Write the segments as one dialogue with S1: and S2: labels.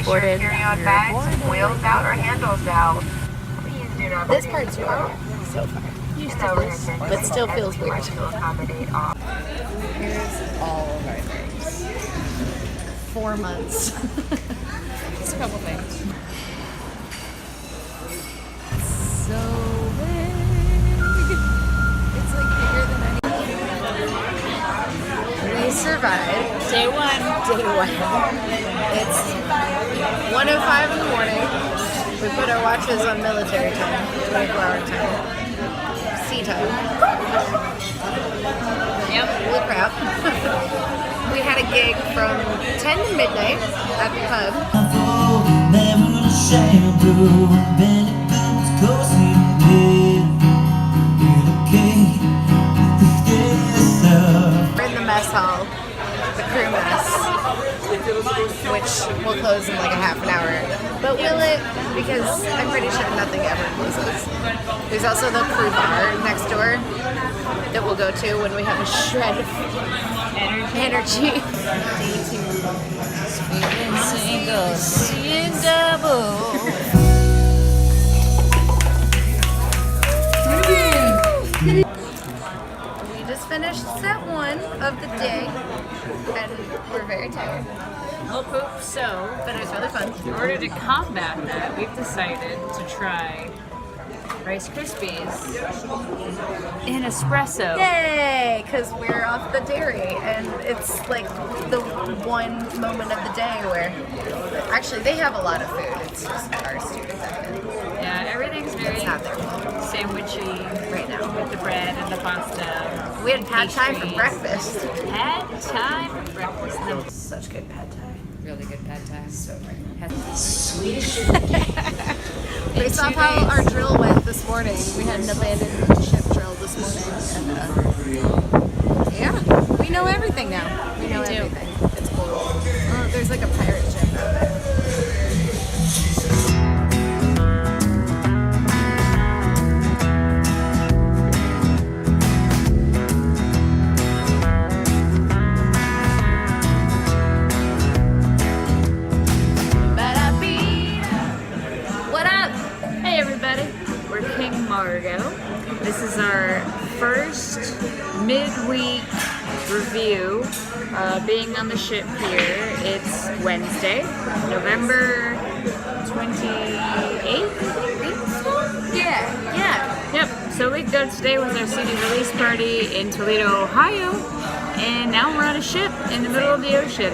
S1: boarded.
S2: Carry-on bags, wheels out or handles out. Please do not.
S1: This part's far so far. Used to this, but still feels weird.
S2: To accommodate all.
S1: Here's all of our things. 4 months. Just a couple things. So big. It's like bigger than anything. We survived.
S3: Day one.
S1: Day one. It's 1:05 in the morning. We put our watches on military time, 24-hour time. Sea time.
S3: Yep.
S1: Holy crap. We had a gig from 10 to midnight at the pub. We're in the mess hall, the crew mess, which will close in like a half an hour. But will it? Because I'm pretty sure nothing ever closes. There's also the crew bar next door that we'll go to when we have a shred of energy.
S3: Single, seeing double.
S1: We just finished set 1 of the day, and we're very tired.
S3: Oh, poop. So,
S1: But it was really fun.
S3: in order to combat that, we've decided to try Rice Krispies in espresso.
S1: Yay! Because we're off the dairy, and it's like the one moment of the day where actually they have a lot of food. It's just our stupid second.
S3: Yeah, everything's very
S1: It's not their fault
S3: sandwichy
S1: right now.
S3: with the bread and the pasta.
S1: We had pad thai for
S3: Pastries.
S1: breakfast.
S3: Pad thai for breakfast. No.
S1: Such good pad thai.
S3: Really good pad thai.
S1: So great.
S3: Swedish.
S1: Based off how our drill went this morning, we had an abandoned ship drill this morning, and yeah, we know everything now. We know
S3: We do.
S1: everything. It's cool. Oh, there's like a pirate ship out there.
S3: What up? Hey everybody, we're King Margo. This is our first midweek review being on the ship here. It's Wednesday, November 28th, I think so?
S1: Yeah.
S3: Yep, so we go today was our CD release party in Toledo, Ohio, and now we're on a ship in the middle of the ocean.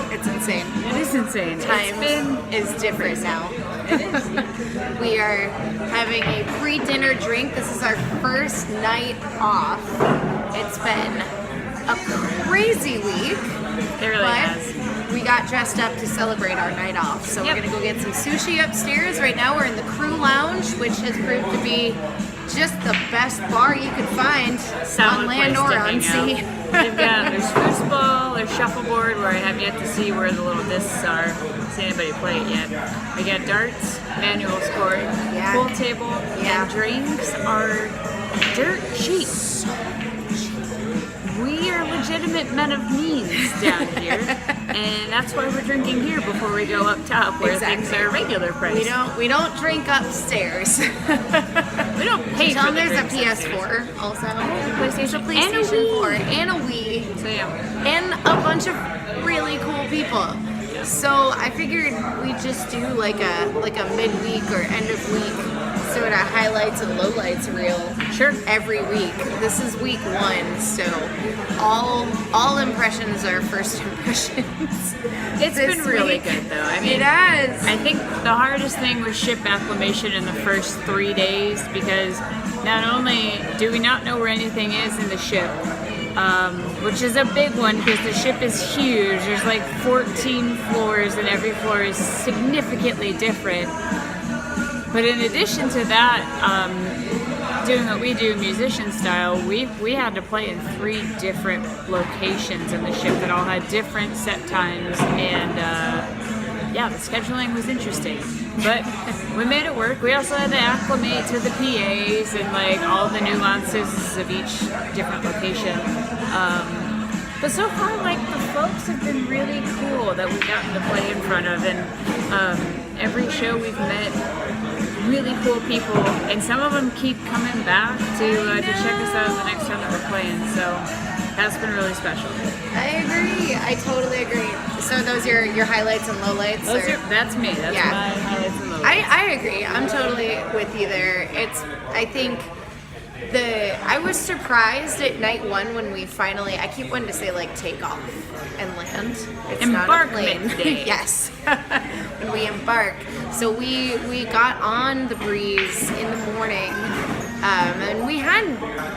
S1: It's insane.
S3: It is insane.
S1: Time is different now. We are having a pre-dinner drink. This is our first night off. It's been a crazy week.
S3: It really
S1: but
S3: has.
S1: we got dressed up to celebrate our night off. So
S3: Yep.
S1: we're gonna go get some sushi upstairs. Right now we're in the crew lounge, which has proved to be just the best bar you could find
S3: Solid
S1: on land
S3: place
S1: or
S3: to
S1: on
S3: hang
S1: sea.
S3: out. There's foosball, there's shuffleboard, where I have yet to see where the little discs are. I haven't seen anybody play it yet. We got darts, manual scoring,
S1: Yeah.
S3: pool table,
S1: Yeah.
S3: and drinks are dirt cheap. We are legitimate men of means down here, and that's why we're drinking here before we go up top where things
S1: Exactly.
S3: are regular price.
S1: We don't drink upstairs.
S3: We don't pay
S1: Tell
S3: for
S1: them
S3: the
S1: there's a
S3: drinks
S1: PS4 also.
S3: PlayStation,
S1: There's a
S3: and a
S1: PlayStation
S3: Wii.
S1: 4 and a Wii.
S3: So yeah.
S1: And a bunch of really cool people. So I figured we'd just do like a midweek or end of week sort of highlights and lowlights reel
S3: Sure.
S1: every week. This is week 1, so all impressions are first impressions.
S3: It's
S1: This
S3: been really
S1: week.
S3: good though. I mean,
S1: It has.
S3: I think the hardest thing was ship acclimation in the first 3 days because not only do we not know where anything is in the ship, which is a big one because the ship is huge. There's like 14 floors and every floor is significantly different. But in addition to that, doing what we do musician style, we had to play in 3 different locations in the ship that all had different set times, and yeah, the scheduling was interesting. But we made it work. We also had to acclimate to the PAs and like all the nuances of each different location. But so far, like, the folks have been really cool that we've gotten to play in front of, and every show we've met really cool people, and some of them keep coming back to check us out the next time that we're playing, so that's been really special.
S1: I agree. I totally agree. So those are your highlights and lowlights?
S3: That's me. That's
S1: Yeah.
S3: my highlights and lowlights.
S1: I agree. I'm totally with you there. I think I was surprised at night one when we finally, I keep wanting to say like take off and land. It's
S3: Embarkment
S1: not a plane.
S3: day.
S1: Yes. When we embark. So we got on the breeze in the morning, and we had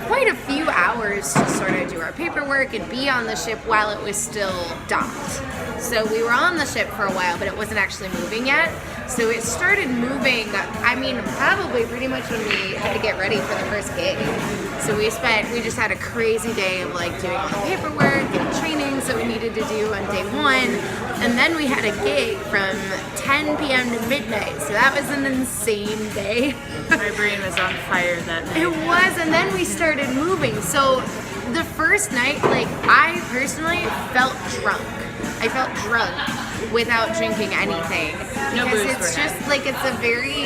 S1: quite a few hours to sort of do our paperwork and be on the ship while it was still docked. So we were on the ship for a while, but it wasn't actually moving yet. So it started moving, I mean, probably pretty much when we had to get ready for the first gig. So we just had a crazy day of like doing all the paperwork and trainings that we needed to do on day one. And then we had a gig from 10 p.m. to midnight. So that was an insane day.
S3: My brain was on fire that night.
S1: It was, and then we started moving. So the first night, like, I personally felt drunk. I felt drunk without drinking anything.
S3: No
S1: because
S3: booze
S1: it's
S3: were
S1: just like it's a very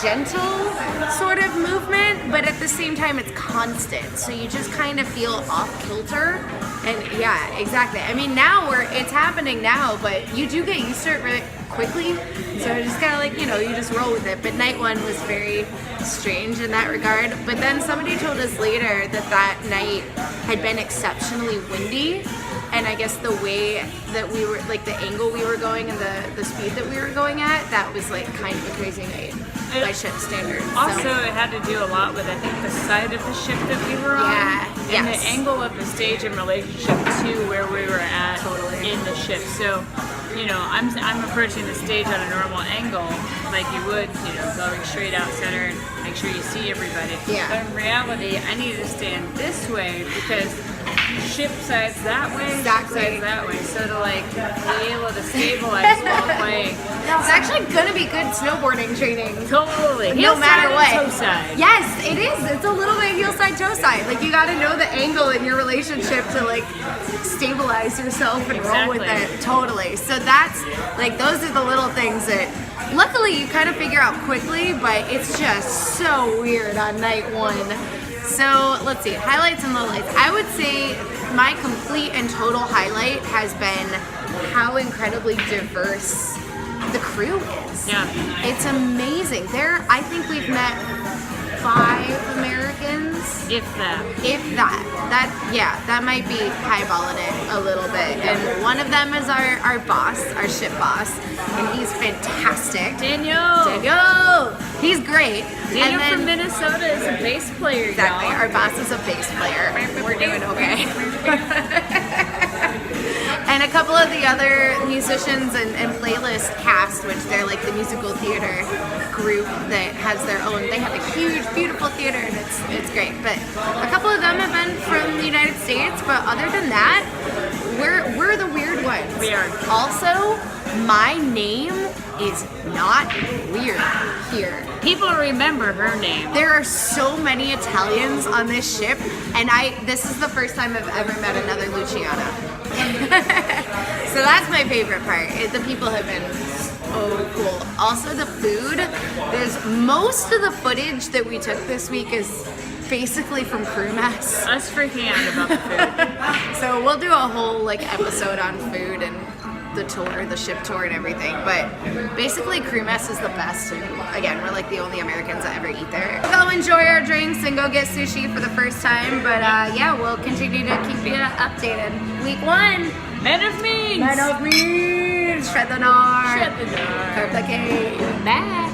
S1: gentle sort of movement, but at the same time it's constant. So you just kind of feel off kilter. And yeah, exactly. I mean, now it's happening now, but you do get used to it really quickly. So I just kind of like, you just roll with it. But night one was very strange in that regard. But then somebody told us later that night had been exceptionally windy. And I guess the way that we were, like the angle we were going and the speed that we were going at, that was like kind of a crazy night by ship standards.
S3: Also, it had to do a lot with, I think, the side of the ship that we were on.
S1: Yeah,
S3: And
S1: yes.
S3: the angle of the stage in relationship to where we were at in the ship. So, I'm approaching the stage at a normal angle, like you would, going straight out center and make sure you see everybody.
S1: Yeah.
S3: But in reality, I need to stand this way because ship side's that way,
S1: Exactly.
S3: ship side's that way. So to like be able to stabilize while playing.
S1: It's actually gonna be good snowboarding training.
S3: Totally.
S1: No
S3: Heel
S1: matter
S3: side
S1: what.
S3: and toe side.
S1: Yes, it is. It's a little bit heel side, toe side. Like you gotta know the angle in your relationship to like stabilize yourself and roll with
S3: Exactly.
S1: it. Totally. So that's like those are the little things that luckily you kind of figure out quickly, but it's just so weird on night one. So let's see, highlights and lowlights. I would say my complete and total highlight has been how incredibly diverse the crew is.
S3: Yeah.
S1: It's amazing. I think we've met 5 Americans.
S3: If that.
S1: If that. That might be highballing it a little bit. And one of them is our boss, our ship boss, and he's fantastic. Daniel! He's great.
S3: Daniel
S1: And then-
S3: from Minnesota is a bass player,
S1: Exactly.
S3: y'all.
S1: Our boss is a bass player. We're doing okay. And a couple of the other musicians and playlist cast, which they're like the musical theater group that has their own. They have a huge, beautiful theater, and it's great. But a couple of them have been from the United States. But other than that, we're the weird ones.
S3: We are.
S1: Also, my name is not weird here.
S3: People remember her name.
S1: There are so many Italians on this ship, and this is the first time I've ever met another Luciana. So that's my favorite part. The people have been so cool. Also the food. There's most of the footage that we took this week is basically from crew mess.
S3: Us freaking out about the food.
S1: So we'll do a whole episode on food and the tour, the ship tour and everything. But basically crew mess is the best. And again, we're like the only Americans that ever eat there. Go enjoy our drinks and go get sushi for the first time. But we'll continue to keep you updated. Week 1.
S3: Men of means.
S1: Men of means. Shred the gnar.
S3: Shut the door.
S1: Carpe Diem.
S3: Bye.